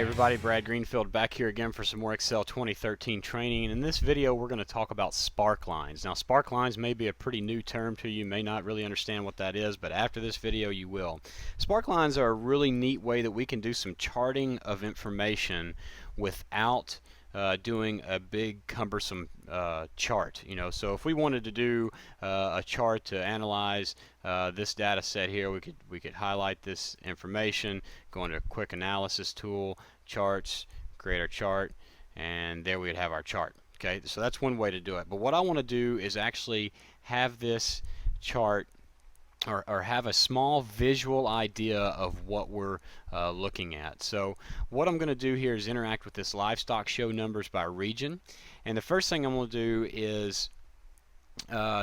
Hey everybody, Brad Greenfield back here again for some more Excel 2013 training, and in this video we're going to talk about Sparklines. Now Sparklines may be a pretty new term to you, may not really understand what that is, but after this video you will. Sparklines are a really neat way that we can do some charting of information without doing a big cumbersome chart. So if we wanted to do a chart to analyze this data set here, we could highlight this information, go into a quick analysis tool, charts, create our chart, and there we'd have our chart. Okay, so that's one way to do it. But what I want to do is actually have this chart or have a small visual idea of what we're looking at. So what I'm going to do here is interact with this livestock show numbers by region, and the first thing I'm going to do is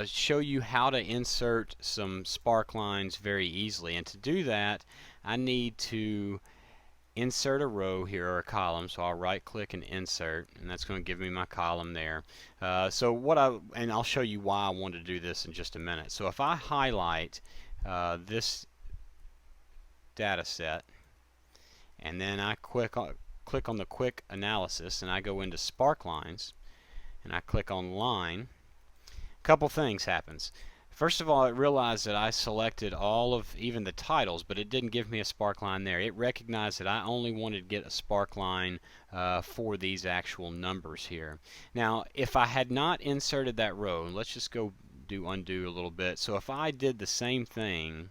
show you how to insert some sparklines very easily. And to do that I need to insert a row here or a column, so I'll right click and insert, and that's going to give me my column there. And I'll show you why I want to do this in just a minute. So if I highlight this data set and then I click on the quick analysis and I go into Sparklines and I click on line, a couple things happens. First of all, it realized that I selected all of even the titles, but it didn't give me a sparkline there. It recognized that I only wanted to get a sparkline for these actual numbers here. Now, if I had not inserted that row, let's just go do undo a little bit. So if I did the same thing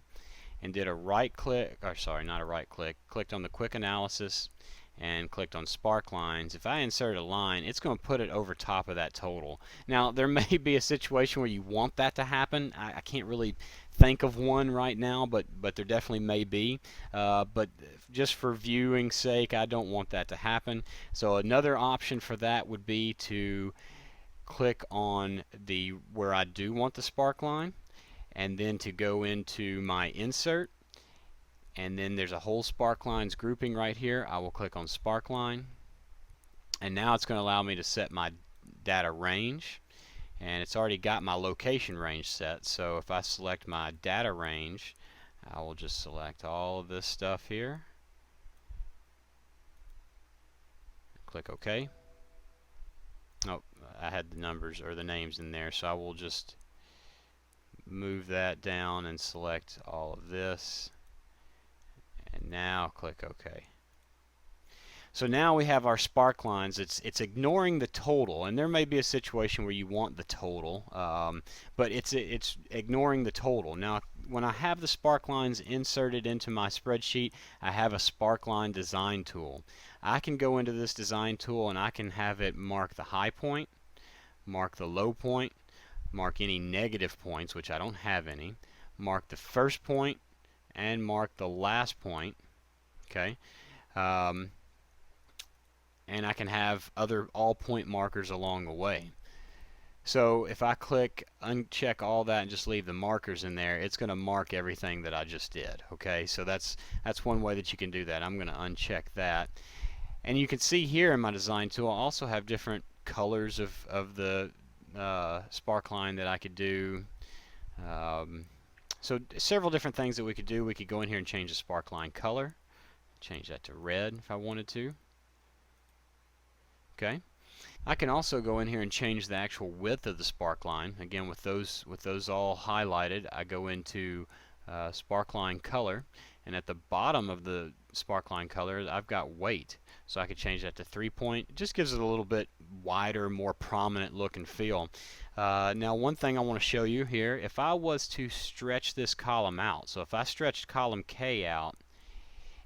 and did a right click, or sorry, not a right click, clicked on the quick analysis and clicked on Sparklines, if I insert a line, it's going to put it over top of that total. Now there may be a situation where you want that to happen. I can't really think of one right now, but there definitely may be. But just for viewing sake, I don't want that to happen. So another option for that would be to click on where I do want the sparkline, and then to go into my insert, and then there's a whole Sparklines grouping right here. I will click on Sparkline, and now it's going to allow me to set my data range, and it's already got my location range set. So if I select my data range, I will just select all of this stuff here, click OK. Oh, I had the numbers or the names in there, so I will just move that down and select all of this, and now click OK. So now we have our sparklines. It's ignoring the total, and there may be a situation where you want the total, but it's ignoring the total. Now when I have the sparklines inserted into my spreadsheet, I have a sparkline design tool. I can go into this design tool and I can have it mark the high point, mark the low point, mark any negative points, which I don't have any, mark the first point, and mark the last point. Okay, and I can have other all point markers along the way. So if I click uncheck all that and just leave the markers in there, it's going to mark everything that I just did. Okay, so that's one way that you can do that. I'm going to uncheck that, and you can see here in my design tool I also have different colors of the sparkline that I could do. So several different things that we could do. We could go in here and change the sparkline color, change that to red if I wanted to. Okay, I can also go in here and change the actual width of the sparkline. Again, with those all highlighted, I go into sparkline color, and at the bottom of the sparkline color I've got weight, so I could change that to 3 point. It just gives it a little bit wider, more prominent look and feel. Now one thing I want to show you here, if I was to stretch this column out, so if I stretched column K out,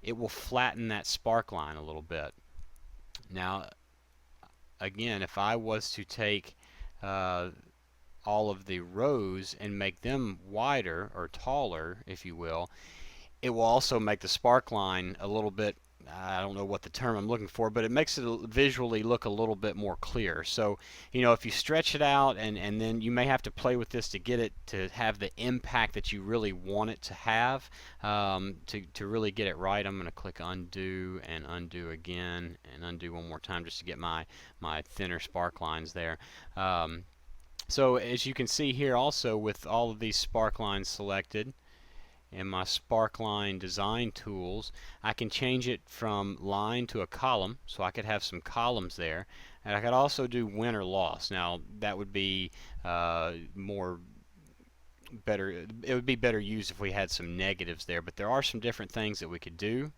it will flatten that sparkline a little bit. Now again, if I was to take all of the rows and make them wider or taller, if you will, it will also make the sparkline a little bit, I don't know what the term I'm looking for, but it makes it visually look a little bit more clear. So if you stretch it out, and then you may have to play with this to get it to have the impact that you really want it to have, to really get it right. I'm going to click undo and undo again and undo one more time just to get my thinner sparklines there. So as you can see here also, with all of these sparklines selected, in my Sparkline design tools, I can change it from line to a column, so I could have some columns there, and I could also do win or loss. Now that would be more better, it would be better used if we had some negatives there, but there are some different things that we could do.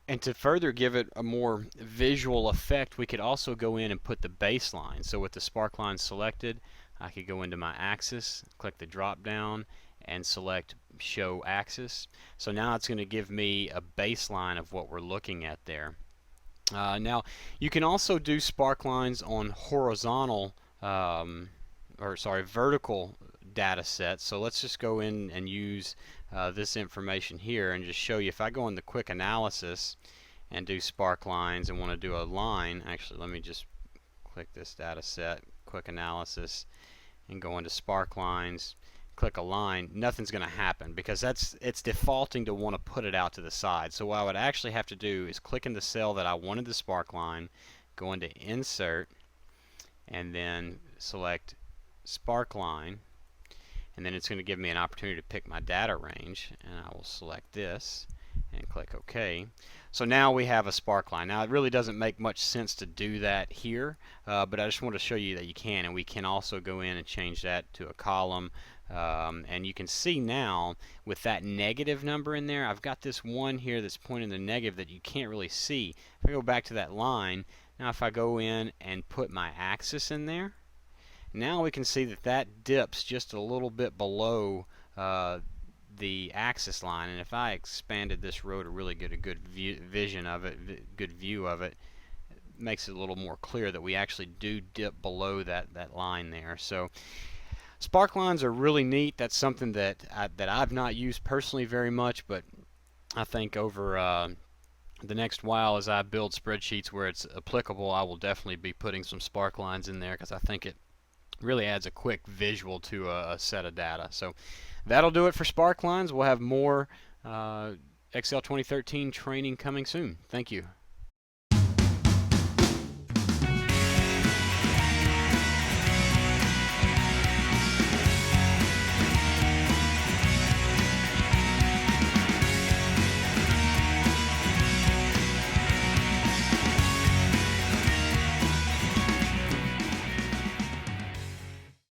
And to further give it a more visual effect, we could also go in and put the baseline. So with the Sparkline selected, I could go into my axis, click the drop down, and select show axis. So now it's going to give me a baseline of what we're looking at there. Now you can also do Sparklines on horizontal, vertical data sets. So let's just go in and use this information here and just show you. If I go in the quick analysis and do Sparklines and want to do a line, actually let me just click this data set, quick analysis, and go into Sparklines, click a line, nothing's going to happen because it's defaulting to want to put it out to the side. So what I would actually have to do is click in the cell that I wanted the Sparkline, go into Insert, and then select Sparkline, and then it's going to give me an opportunity to pick my data range, and I will select this and click OK. So now we have a Sparkline. Now it really doesn't make much sense to do that here, but I just want to show you that you can, and we can also go in and change that to a column. And you can see now with that negative number in there, I've got this one here that's pointing the negative that you can't really see. If I go back to that line, now if I go in and put my axis in there, now we can see that that dips just a little bit below the axis line, and if I expanded this row to really get a good vision of it, good view of it, it makes it a little more clear that we actually do dip below that line there. So Sparklines are really neat. That's something that I've not used personally very much, but I think over the next while, as I build spreadsheets where it's applicable, I will definitely be putting some Sparklines in there because I think it really adds a quick visual to a set of data. So that'll do it for Sparklines. We'll have more Excel 2013 training coming soon. Thank you.